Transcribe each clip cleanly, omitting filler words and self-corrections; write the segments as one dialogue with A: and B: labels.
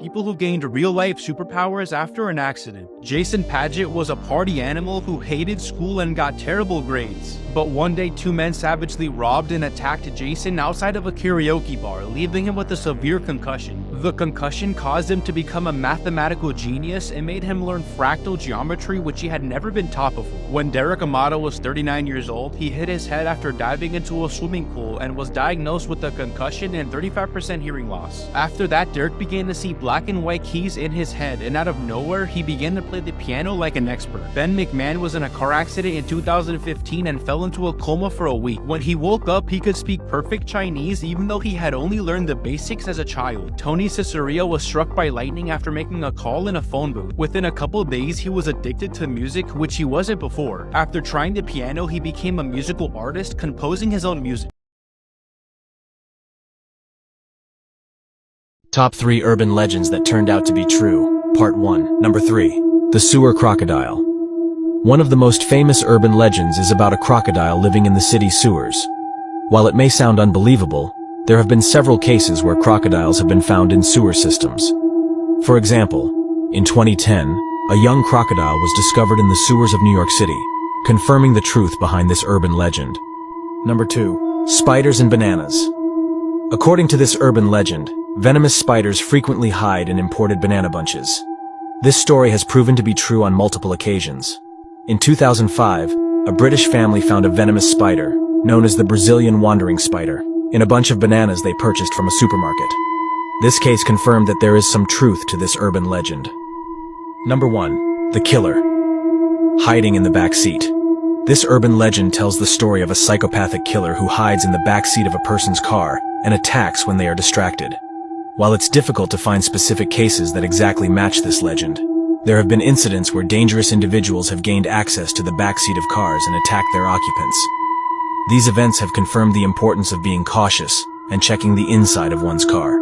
A: People who gained real-life superpowers after an accident. Jason Padgett was a party animal who hated school and got terrible grades. But one day, two men savagely robbed and attacked Jason outside of a karaoke bar, leaving him with a severe concussion. The concussion caused him to become a mathematical genius and made him learn fractal geometry, which he had never been taught before. When Derek Amato was 39 years old, he hit his head after diving into a swimming pool and was diagnosed with a concussion and 35% hearing loss. After that, Derek began to see black and white keys in his head, and out of nowhere, he began to play the piano like an expert. Ben McMahon was in a car accident in 2015 and fell into a coma for a week. When he woke up, he could speak perfect Chinese even though he had only learned the basics as a child. Tony Ciceria was struck by lightning after making a call in a phone booth. Within a couple days, he was addicted to music, which he wasn't before. After trying the piano, he became a musical artist, composing his own music.
B: Top 3 urban legends that turned out to be true. Part 1. Number 3. The sewer crocodile. One of the most famous urban legends is about a crocodile living in the city sewers. While it may sound unbelievable, there have been several cases where crocodiles have been found in sewer systems. For example, in 2010, a young crocodile was discovered in the sewers of New York City, confirming the truth behind this urban legend. Number 2. Spiders and bananas. According to this urban legend, venomous spiders frequently hide in imported banana bunches. This story has proven to be true on multiple occasions. In 2005, a British family found a venomous spider, known as the Brazilian wandering spider, in a bunch of bananas they purchased from a supermarket. This case confirmed that there is some truth to this urban legend. Number 1. The killer. Hiding in the back seat. This urban legend tells the story of a psychopathic killer who hides in the back seat of a person's car and attacks when they are distracted. While it's difficult to find specific cases that exactly match this legend, there have been incidents where dangerous individuals have gained access to the backseat of cars and attacked their occupants. These events have confirmed the importance of being cautious and checking the inside of one's car.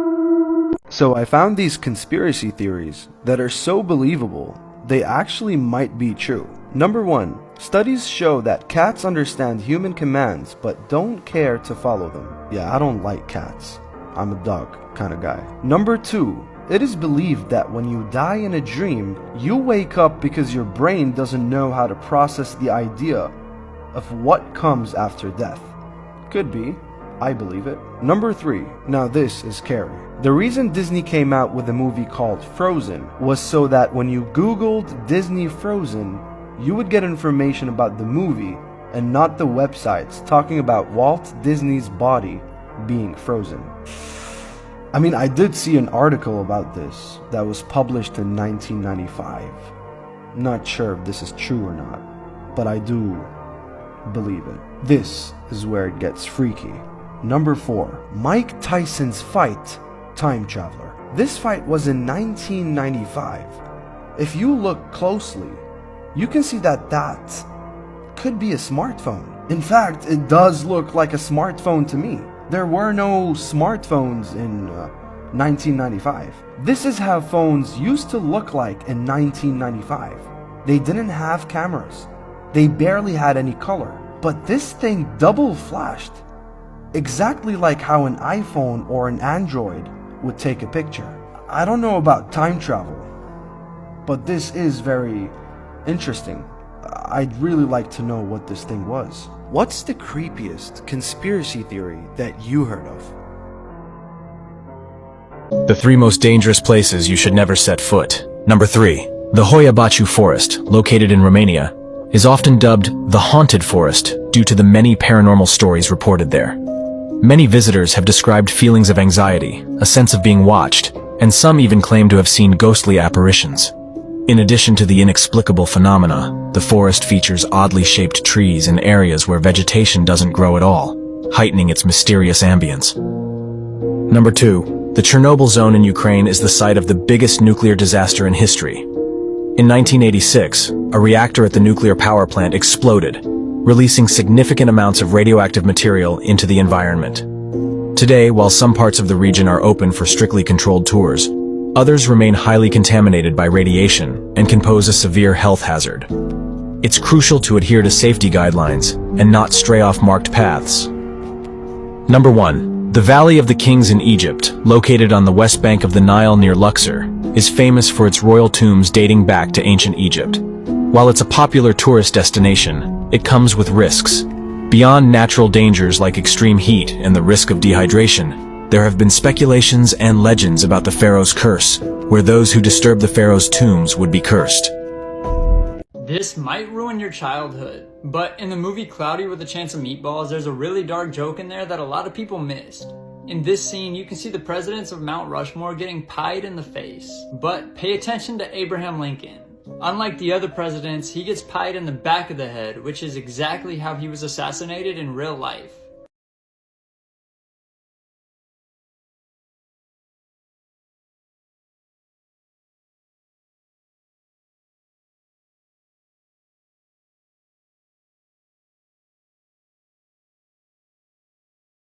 C: So I found these conspiracy theories that are so believable, they actually might be true. Number 1. Studies show that cats understand human commands but don't care to follow them. Yeah, I don't like cats. I'm a dog kind of guy. Number 2. It is believed that when you die in a dream, you wake up because your brain doesn't know how to process the idea of what comes after death. Could be. I believe it. Number 3. Now this is scary. The reason Disney came out with a movie called Frozen was so that when you Googled Disney Frozen, you would get information about the movie and not the websites talking about Walt Disney's body being frozen. I mean, I did see an article about this that was published in 1995. Not sure if this is true or not, but I do believe it. This is where it gets freaky. Number 4. Mike Tyson's fight, Time Traveler. This fight was in 1995. If you look closely, you can see that that could be a smartphone. In fact, it does look like a smartphone to me. There were no smartphones in 1995. This is how phones used to look like in 1995. They didn't have cameras. They barely had any color. But this thing double flashed. Exactly like how an iPhone or an Android would take a picture. I don't know about time travel, but this is very interesting. I'd really like to know what this thing was. What's the creepiest conspiracy theory that you heard of?
B: The 3 most dangerous places you should never set foot. Number 3. The Hoia Baciu Forest, located in Romania, is often dubbed the Haunted Forest due to the many paranormal stories reported there. Many visitors have described feelings of anxiety, a sense of being watched, and some even claim to have seen ghostly apparitions. In addition to the inexplicable phenomena, the forest features oddly shaped trees in areas where vegetation doesn't grow at all, heightening its mysterious ambience. Number 2. The Chernobyl zone in Ukraine is the site of the biggest nuclear disaster in history. In 1986, a reactor at the nuclear power plant exploded, releasing significant amounts of radioactive material into the environment. Today, while some parts of the region are open for strictly controlled tours, others remain highly contaminated by radiation and can pose a severe health hazard. It's crucial to adhere to safety guidelines and not stray off marked paths. Number 1. The Valley of the Kings in Egypt, located on the west bank of the Nile near Luxor, is famous for its royal tombs dating back to ancient Egypt. While it's a popular tourist destination, it comes with risks. Beyond natural dangers like extreme heat and the risk of dehydration, there have been speculations and legends about the pharaoh's curse, where those who disturb the pharaoh's tombs would be cursed.
D: This might ruin your childhood, but in the movie Cloudy with a Chance of Meatballs, there's a really dark joke in there that a lot of people missed. In this scene, you can see the presidents of Mount Rushmore getting pied in the face. But pay attention to Abraham Lincoln. Unlike the other presidents, he gets pied in the back of the head, which is exactly how he was assassinated in real life.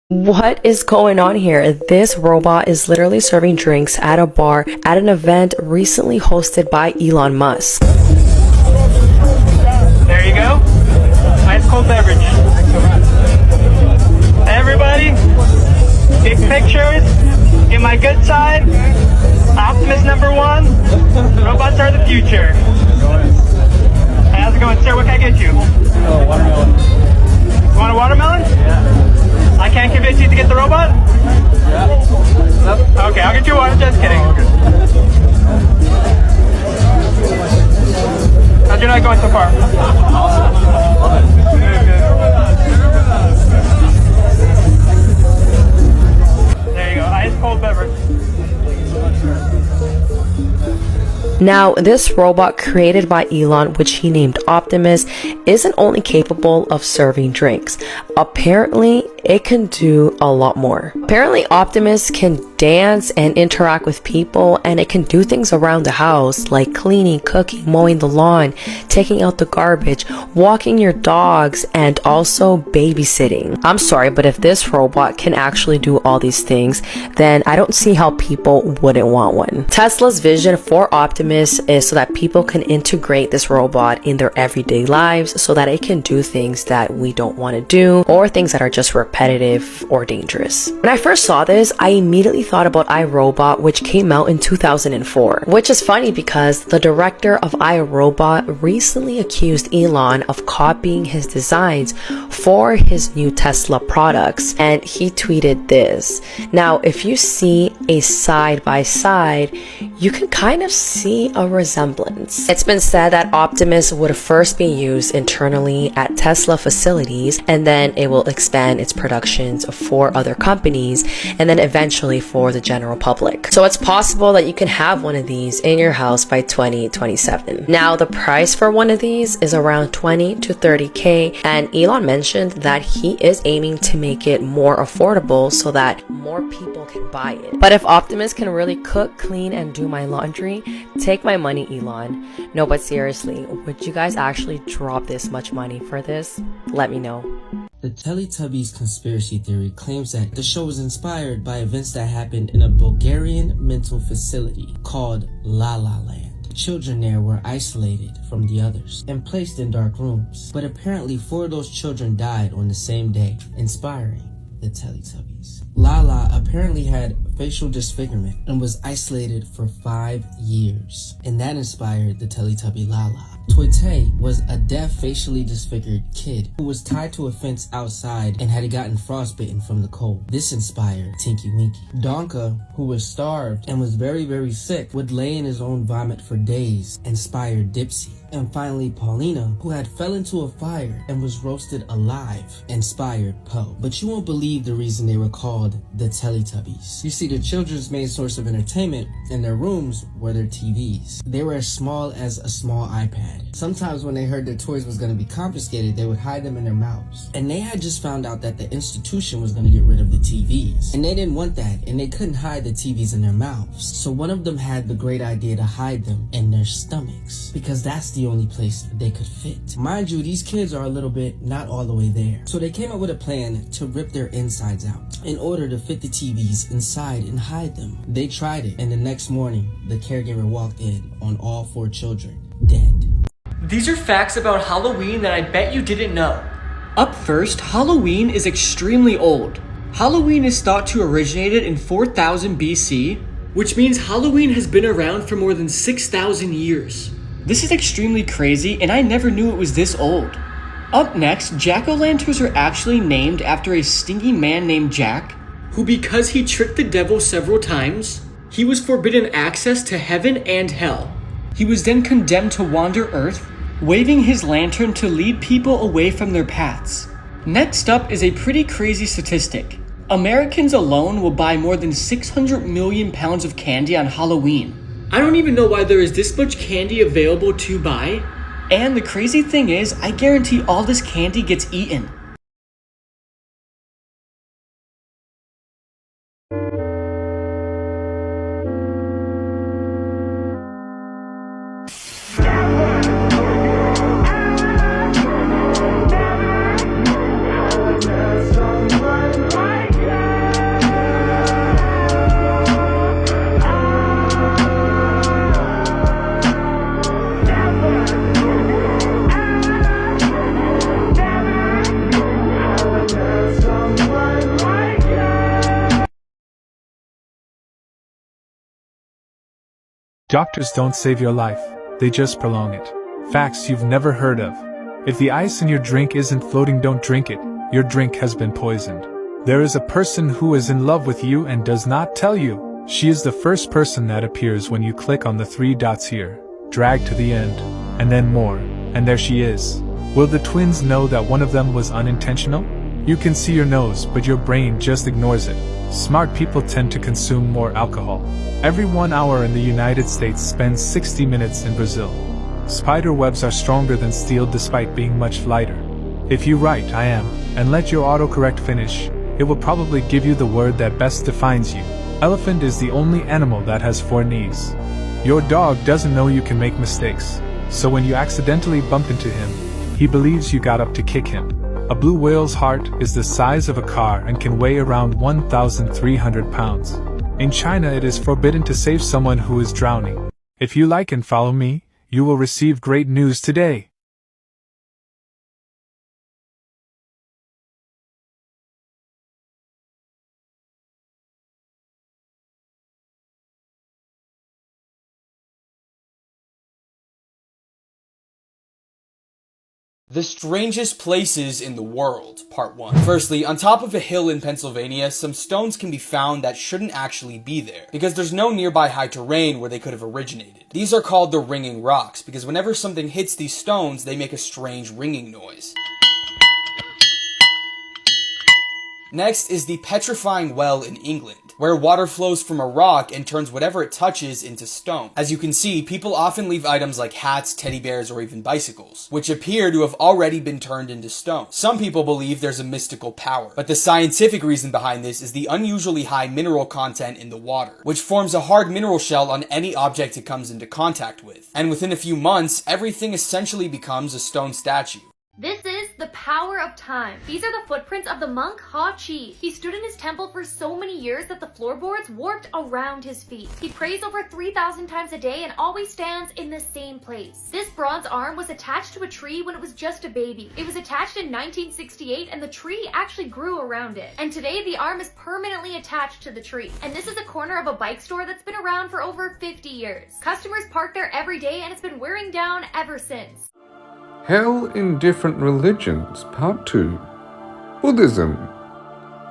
E: What is going on here? This robot is literally serving drinks at a bar at an event recently hosted by Elon Musk.
F: There you go. Ice cold beverage. Everybody, take pictures. Get my good side. Optimus #1. Robots are the future. Hey, how's it going, sir? What can I get you?
G: Oh, watermelon.
F: You want a watermelon?
G: Yeah.
F: I can't convince you to get the robot?
G: Yeah.
F: Okay, I'll get you one. Just kidding.
G: Oh, okay.
F: How's your night going so far?
G: Awesome. Love it.
F: There you go. Ice cold beverage.
E: Now, this robot created by Elon, which he named Optimus, isn't only capable of serving drinks. Apparently, it can do a lot more. Apparently, Optimus can dance and interact with people, and it can do things around the house like cleaning, cooking, mowing the lawn, taking out the garbage, walking your dogs, and also babysitting. I'm sorry, but if this robot can actually do all these things, then I don't see how people wouldn't want one. Tesla's vision for Optimus is so that people can integrate this robot in their everyday lives so that it can do things that we don't want to do or things that are just repetitive or dangerous. When I first saw this, I immediately thought about iRobot, which came out in 2004, which is funny because the director of iRobot recently accused Elon of copying his designs for his new Tesla products, and he tweeted this. Now, if you see a side by side, you can kind of see a resemblance. It's been said that Optimus would first be used internally at Tesla facilities, and then it will expand its productions for other companies, and then eventually for the general public. So it's possible that you can have one of these in your house by 2027. Now, the price for one of these is around 20 to 30K, and Elon mentioned that he is aiming to make it more affordable so that more people can buy it. But if Optimus can really cook, clean, and do my laundry, take my money, Elon. No, but seriously, would you guys actually drop this much money for this? Let me know.
H: The Teletubbies conspiracy theory claims that the show was inspired by events that happened in a Bulgarian mental facility called La La Land. Children there were isolated from the others and placed in dark rooms, but apparently 4 of those children died on the same day, inspiring the Teletubbies. Lala apparently had facial disfigurement and was isolated for 5 years, and that inspired the Teletubby Lala. Toite was a deaf, facially disfigured kid who was tied to a fence outside and had gotten frostbitten from the cold. This inspired Tinky Winky. Donka, who was starved and was very, very sick, would lay in his own vomit for days, inspired Dipsy. And finally, Paulina, who had fell into a fire and was roasted alive, inspired Poe. But you won't believe the reason they were called the Teletubbies. You see, the children's main source of entertainment in their rooms were their TVs. They were as small as a small iPad. Sometimes when they heard their toys was going to be confiscated, they would hide them in their mouths. And they had just found out that the institution was going to get rid of the TVs. And they didn't want that, and they couldn't hide the TVs in their mouths. So one of them had the great idea to hide them in their stomachs, because that's the only place they could fit. Mind you, these kids are a little bit not all the way there. So they came up with a plan to rip their insides out in order to fit the TVs inside and hide them. They tried it, and the next morning, the caregiver walked in on all 4 children dead.
I: These are facts about Halloween that I bet you didn't know. Up first, Halloween is extremely old. Halloween is thought to originated in 4000 BC, which means Halloween has been around for more than 6,000 years. This is extremely crazy, and I never knew it was this old. Up next, jack-o'-lanterns are actually named after a stingy man named Jack, who, because he tricked the devil several times, he was forbidden access to heaven and hell. He was then condemned to wander Earth, waving his lantern to lead people away from their paths. Next up is a pretty crazy statistic. Americans alone will buy more than 600 million pounds of candy on Halloween. I don't even know why there is this much candy available to buy. And the crazy thing is, I guarantee all this candy gets eaten.
J: Doctors don't save your life, they just prolong it. Facts you've never heard of. If the ice in your drink isn't floating, don't drink it, your drink has been poisoned. There is a person who is in love with you and does not tell you. She is the first person that appears when you click on the 3 dots here. Drag to the end, and then more, and there she is. Will the twins know that one of them was unintentional? You can see your nose, but your brain just ignores it. Smart people tend to consume more alcohol. Every 1 hour in the United States spends 60 minutes in Brazil. Spider webs are stronger than steel despite being much lighter. If you write I am, and let your autocorrect finish, it will probably give you the word that best defines you. Elephant is the only animal that has 4 knees. Your dog doesn't know you can make mistakes, so when you accidentally bump into him, he believes you got up to kick him. A blue whale's heart is the size of a car and can weigh around 1,300 pounds. In China, it is forbidden to save someone who is drowning. If you like and follow me, you will receive great news today.
A: The strangest places in the world, part 1. Firstly, on top of a hill in Pennsylvania, some stones can be found that shouldn't actually be there, because there's no nearby high terrain where they could have originated. These are called the ringing rocks, because whenever something hits these stones, they make a strange ringing noise. Next is the petrifying well in England, where water flows from a rock and turns whatever it touches into stone. As you can see, people often leave items like hats, teddy bears, or even bicycles, which appear to have already been turned into stone. Some people believe there's a mystical power, but the scientific reason behind this is the unusually high mineral content in the water, which forms a hard mineral shell on any object it comes into contact with. And within a few months, everything essentially becomes a stone statue.
K: This is the power of time. These are the footprints of the monk Ha Chi. He stood in his temple for so many years that the floorboards warped around his feet. He prays over 3,000 times a day and always stands in the same place. This bronze arm was attached to a tree when it was just a baby. It was attached in 1968 and the tree actually grew around it. And today the arm is permanently attached to the tree. And this is a corner of a bike store that's been around for over 50 years. Customers park there every day and it's been wearing down ever since.
L: Hell in Different Religions, Part 2. Buddhism.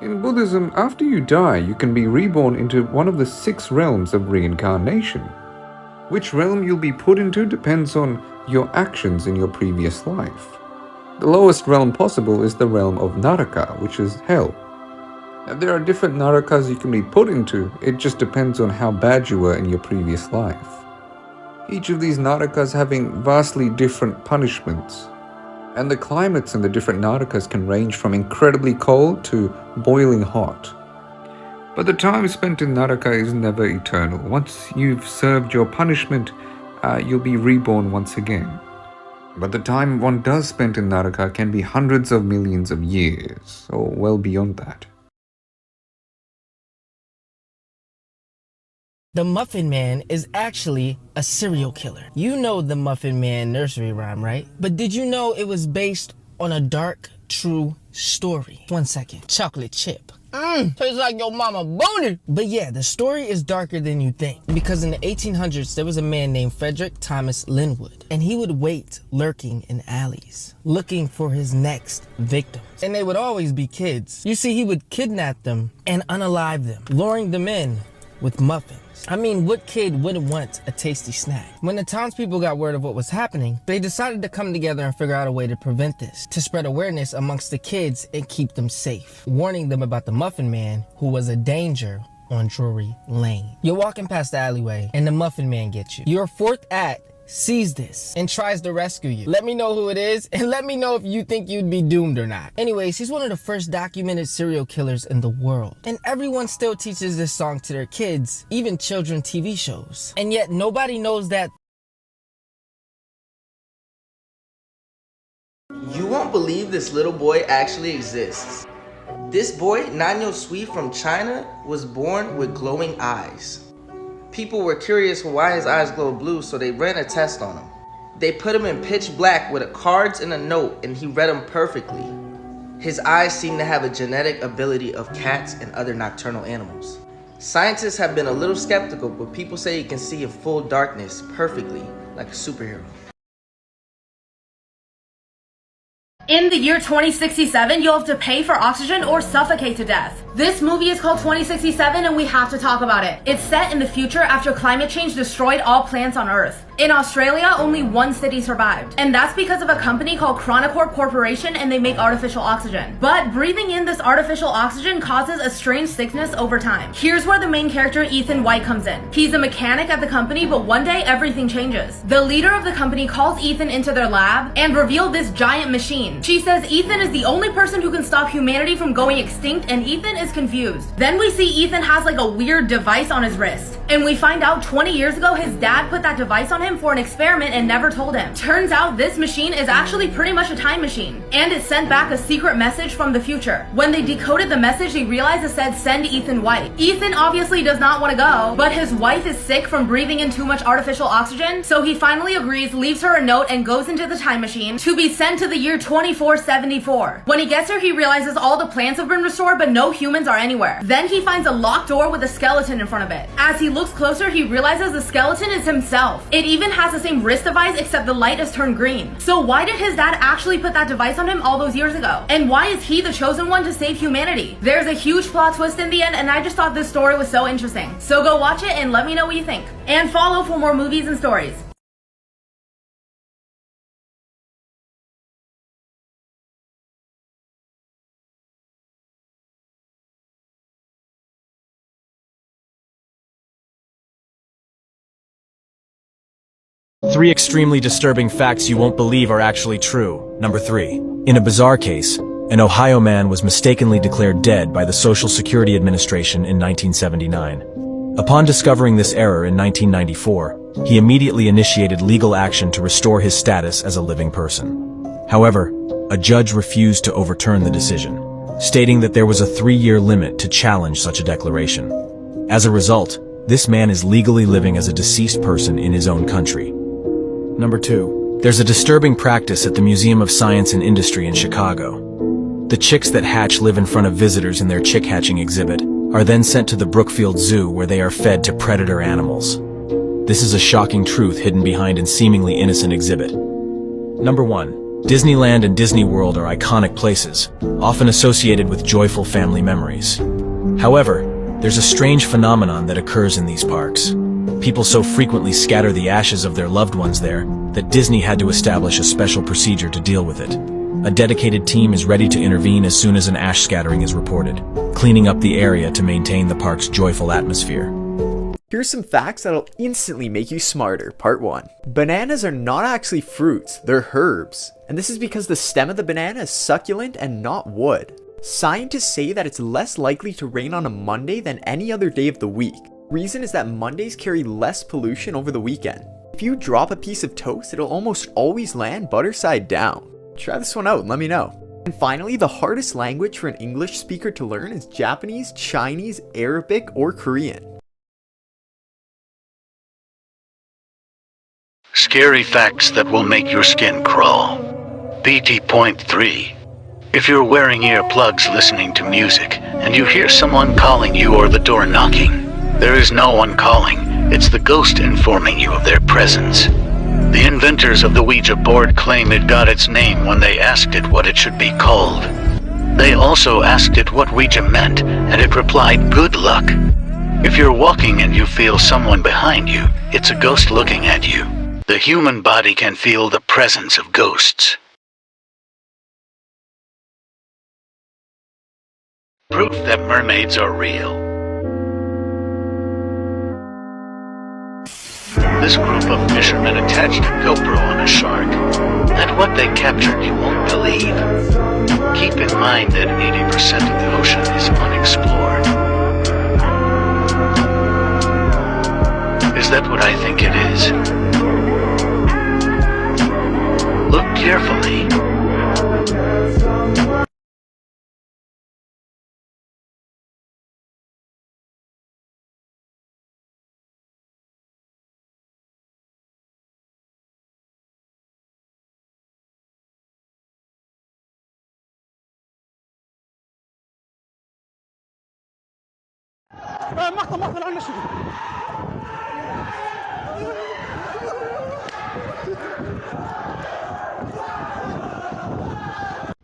L: In Buddhism, after you die, you can be reborn into one of the 6 realms of reincarnation. Which realm you'll be put into depends on your actions in your previous life. The lowest realm possible is the realm of Naraka, which is hell. Now, there are different Narakas you can be put into, it just depends on how bad you were in your previous life. Each of these Narakas having vastly different punishments, and the climates in the different Narakas can range from incredibly cold to boiling hot. But the time spent in Naraka is never eternal. Once you've served your punishment, you'll be reborn once again. But the time one does spend in Naraka can be hundreds of millions of years, or well beyond that.
H: The Muffin Man is actually a serial killer. You know the Muffin Man nursery rhyme, right? But did you know it was based on a dark, true story? 1 second. Chocolate chip, Tastes like your mama booty. But yeah, the story is darker than you think. Because in the 1800s, there was a man named Frederick Thomas Linwood. And he would wait lurking in alleys, looking for his next victims. And they would always be kids. You see, he would kidnap them and unalive them, luring them in with muffins. I mean, what kid wouldn't want a tasty snack? When the townspeople got word of what was happening, they decided to come together and figure out a way to prevent this, to spread awareness amongst the kids and keep them safe, warning them about the Muffin Man, who was a danger on Drury Lane. You're walking past the alleyway and the Muffin Man gets you. Your fourth act sees this and tries to rescue you. Let me know who it is and let me know if you think you'd be doomed or not. Anyways, he's one of the first documented serial killers in the world. And everyone still teaches this song to their kids, even children TV shows. And yet nobody knows that.
M: You won't believe this little boy actually exists. This boy, Nanyo Sui from China, was born with glowing eyes. People were curious why his eyes glow blue, so they ran a test on him. They put him in pitch black with cards and a note, and he read them perfectly. His eyes seem to have a genetic ability of cats and other nocturnal animals. Scientists have been a little skeptical, but people say he can see in full darkness perfectly, like a superhero.
N: In the year 2067, you'll have to pay for oxygen or suffocate to death. This movie is called 2067 and we have to talk about it. It's set in the future after climate change destroyed all plants on Earth. In Australia, only one city survived. And that's because of a company called Chronocorp Corporation, and they make artificial oxygen. But breathing in this artificial oxygen causes a strange sickness over time. Here's where the main character Ethan White comes in. He's a mechanic at the company, but one day everything changes. The leader of the company calls Ethan into their lab and reveals this giant machine. She says Ethan is the only person who can stop humanity from going extinct, and Ethan is confused. Then we see Ethan has like a weird device on his wrist. And we find out 20 years ago his dad put that device on him for an experiment and never told him. Turns out this machine is actually pretty much a time machine. And it sent back a secret message from the future. When they decoded the message, they realized it said send Ethan White. Ethan obviously does not want to go, but his wife is sick from breathing in too much artificial oxygen, so he finally agrees, leaves her a note, and goes into the time machine to be sent to the year 2474. When he gets here, he realizes all the plants have been restored, but no humans are anywhere. Then he finds a locked door with a skeleton in front of it. As he looks closer, he realizes the skeleton is himself. It even has the same wrist device, except the light has turned green. So why did his dad actually put that device on him all those years ago? And why is he the chosen one to save humanity? There's a huge plot twist in the end, and I just thought this story was so interesting. So go watch it and let me know what you think. And follow for more movies and stories.
B: Three extremely disturbing facts you won't believe are actually true. Number 3. In a bizarre case, an Ohio man was mistakenly declared dead by the Social Security Administration in 1979. Upon discovering this error in 1994, he immediately initiated legal action to restore his status as a living person. However, a judge refused to overturn the decision, stating that there was a 3-year limit to challenge such a declaration. As a result, this man is legally living as a deceased person in his own country. Number 2. There's a disturbing practice at the Museum of Science and Industry in Chicago. The chicks that hatch live in front of visitors in their chick hatching exhibit are then sent to the Brookfield Zoo, where they are fed to predator animals. This is a shocking truth hidden behind an seemingly innocent exhibit. Number 1. Disneyland and Disney World are iconic places, often associated with joyful family memories. However, there's a strange phenomenon that occurs in these parks. People so frequently scatter the ashes of their loved ones there that Disney had to establish a special procedure to deal with it. A dedicated team is ready to intervene as soon as an ash scattering is reported, cleaning up the area to maintain the park's joyful atmosphere.
O: Here's some facts that'll instantly make you smarter. Part 1. Bananas are not actually fruits, they're herbs. And this is because the stem of the banana is succulent and not wood. Scientists say that it's less likely to rain on a Monday than any other day of the week. Reason is that Mondays carry less pollution over the weekend. If you drop a piece of toast, it'll almost always land butter side down. Try this one out and let me know. And finally, the hardest language for an English speaker to learn is Japanese, Chinese, Arabic, or Korean.
P: Scary facts that will make your skin crawl. BT.3. If you're wearing earplugs listening to music, and you hear someone calling you or the door knocking, there is no one calling, it's the ghost informing you of their presence. The inventors of the Ouija board claim it got its name when they asked it what it should be called. They also asked it what Ouija meant, and it replied, "Good luck." If you're walking and you feel someone behind you, it's a ghost looking at you. The human body can feel the presence of ghosts. Proof that mermaids are real. This group of fishermen attached a GoPro on a shark, and what they captured you won't believe. Keep in mind that 80% of the ocean is unexplored. Is that what I think it is? Look carefully.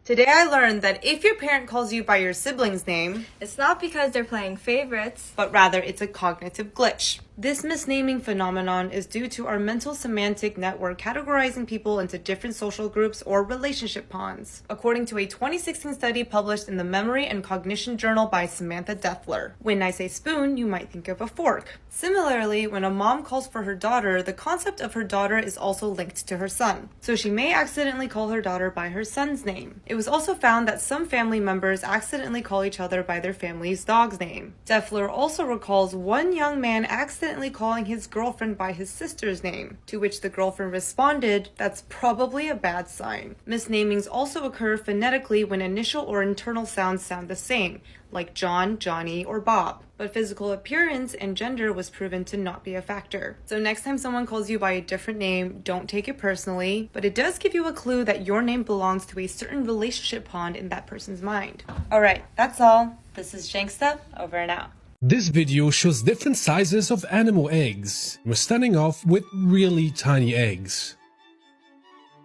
N: Today I learned that if your parent calls you by your sibling's name,
Q: it's not because they're playing favorites,
N: but rather it's a cognitive glitch. This misnaming phenomenon is due to our mental semantic network categorizing people into different social groups or relationship ponds, according to a 2016 study published in the Memory and Cognition Journal by Samantha Deffler. When I say spoon, you might think of a fork. Similarly, when a mom calls for her daughter, the concept of her daughter is also linked to her son, so she may accidentally call her daughter by her son's name. It was also found that some family members accidentally call each other by their family's dog's name. Deffler also recalls one young man accidentally calling his girlfriend by his sister's name, to which the girlfriend responded, "That's probably a bad sign." Misnamings also occur phonetically when initial or internal sounds sound the same, like John, Johnny, or Bob. But physical appearance and gender was proven to not be a factor. So next time someone calls you by a different name, don't take it personally, but it does give you a clue that your name belongs to a certain relationship pond in that person's mind. Alright, that's all. This is Janksta, over and out.
R: This video shows different sizes of animal eggs. We're starting off with really tiny eggs.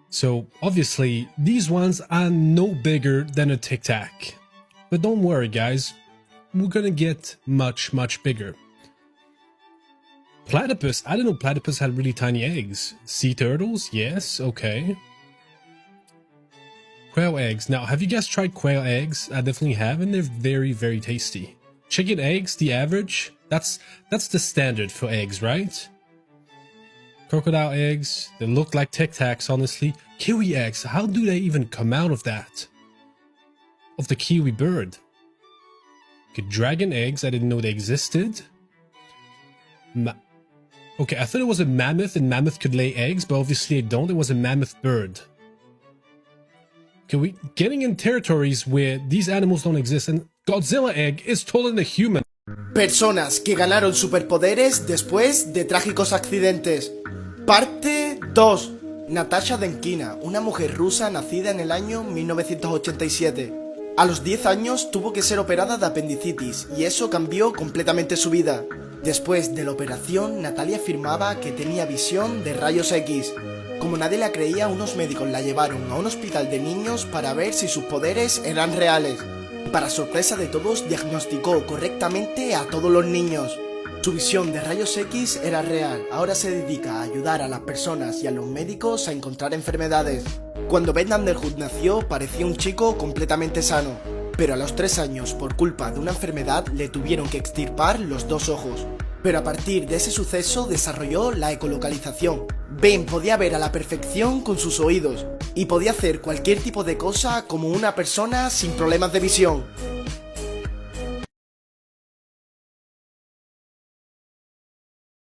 R: So obviously, these ones are no bigger than a Tic Tac. But don't worry guys, we're gonna get much bigger. Platypus, I didn't know platypus had really tiny eggs. Sea turtles, yes, okay. Quail eggs, now have you guys tried quail eggs? I definitely have, and they're very tasty. Chicken eggs, the average, that's the standard for eggs, right? Crocodile eggs, they look like Tic Tacs honestly. Kiwi eggs, how do they even come out of that? Of the kiwi bird. Okay, dragon eggs, I didn't know they existed. Okay, I thought it was a mammoth and mammoth could lay eggs, but obviously they don't. It was a mammoth bird. Okay, we're getting in territories where these animals don't exist, and Godzilla egg is taller than a human.
S: Personas que ganaron superpoderes después de trágicos accidentes. Parte 2. Natasha Denkina, una mujer rusa nacida en el año 1987. A los 10 años tuvo que ser operada de apendicitis y eso cambió completamente su vida. Después de la operación, Natalia afirmaba que tenía visión de rayos X. Como nadie la creía, unos médicos la llevaron a un hospital de niños para ver si sus poderes eran reales. Para sorpresa de todos, diagnosticó correctamente a todos los niños. Su visión de rayos X era real. Ahora se dedica a ayudar a las personas y a los médicos a encontrar enfermedades. Cuando Beth Underwood nació, parecía un chico completamente sano. Pero a los 3 años, por culpa de una enfermedad, le tuvieron que extirpar los 2 ojos. Pero a partir de ese suceso desarrolló la ecolocalización. Ben podía ver a la perfección con sus oídos y podía hacer cualquier tipo de cosa como una persona sin problemas de visión.